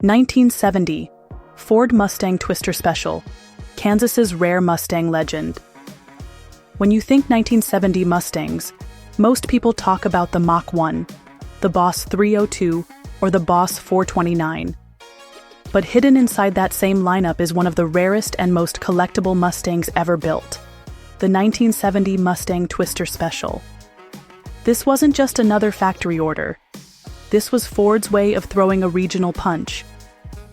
1970, Ford Mustang Twister Special, Kansas's rare Mustang legend. When you think 1970 Mustangs, most people talk about the Mach 1, the Boss 302, or the Boss 429. But hidden inside that same lineup is one of the rarest and most collectible Mustangs ever built, the 1970 Mustang Twister Special. This wasn't just another factory order. This was Ford's way of throwing a regional punch,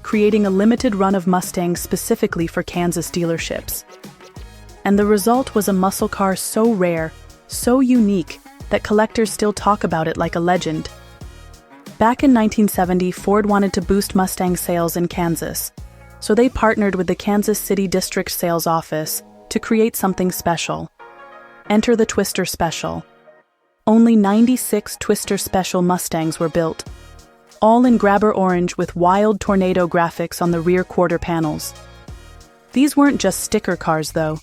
creating a limited run of Mustangs specifically for Kansas dealerships. And the result was a muscle car so rare, so unique, that collectors still talk about it like a legend. Back in 1970, Ford wanted to boost Mustang sales in Kansas, so they partnered with the Kansas City District Sales Office to create something special. Enter the Twister Special. Only 96 Twister Special Mustangs were built, all in grabber orange with wild tornado graphics on the rear quarter panels. These weren't just sticker cars, though.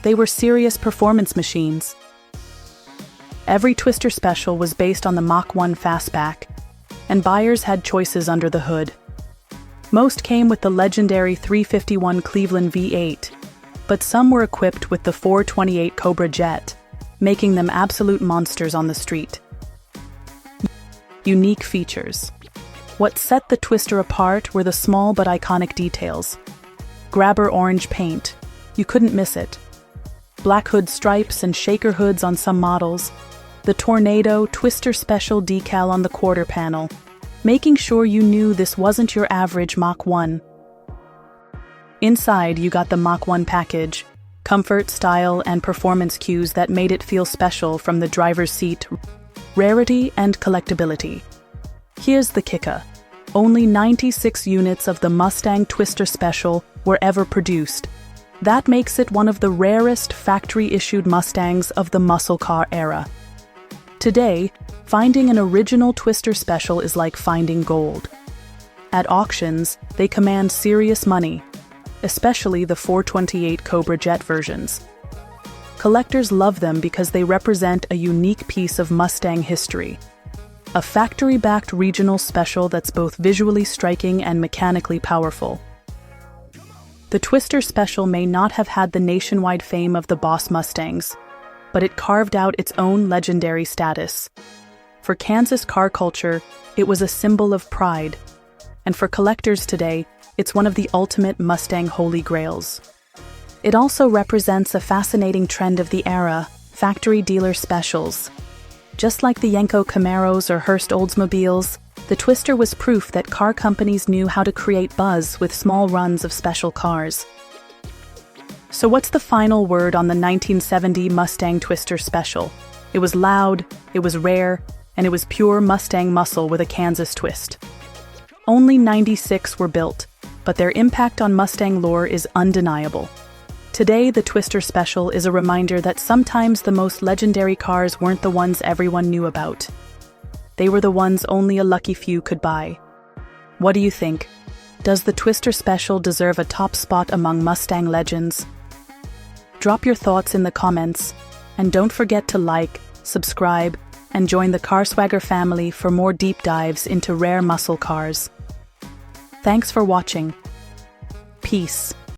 They were serious performance machines. Every Twister Special was based on the Mach 1 fastback, and buyers had choices under the hood. Most came with the legendary 351 Cleveland V8, but some were equipped with the 428 Cobra Jet, making them absolute monsters on the street. Unique features. What set the Twister apart were the small but iconic details. Grabber orange paint, you couldn't miss it. Black hood stripes and shaker hoods on some models. The Tornado Twister Special decal on the quarter panel, making sure you knew this wasn't your average Mach 1. Inside, you got the Mach 1 package, comfort, style, and performance cues that made it feel special from the driver's seat, rarity, and collectability. Here's the kicker. Only 96 units of the Mustang Twister Special were ever produced. That makes it one of the rarest factory-issued Mustangs of the muscle car era. Today, finding an original Twister Special is like finding gold. At auctions, they command serious money, especially the 428 Cobra Jet versions. Collectors love them because they represent a unique piece of Mustang history. A factory-backed regional special that's both visually striking and mechanically powerful. The Twister Special may not have had the nationwide fame of the Boss Mustangs, but it carved out its own legendary status. For Kansas car culture, it was a symbol of pride, and for collectors today, it's one of the ultimate Mustang holy grails. It also represents a fascinating trend of the era, factory dealer specials. Just like the Yenko Camaros or Hearst Oldsmobiles, the Twister was proof that car companies knew how to create buzz with small runs of special cars. So what's the final word on the 1970 Mustang Twister Special? It was loud, it was rare, and it was pure Mustang muscle with a Kansas twist. Only 96 were built, but their impact on Mustang lore is undeniable. Today, the Twister Special is a reminder that sometimes the most legendary cars weren't the ones everyone knew about. They were the ones only a lucky few could buy. What do you think? Does the Twister Special deserve a top spot among Mustang legends? Drop your thoughts in the comments, and don't forget to like, subscribe, and join the CarSwagger family for more deep dives into rare muscle cars. Thanks for watching. Peace.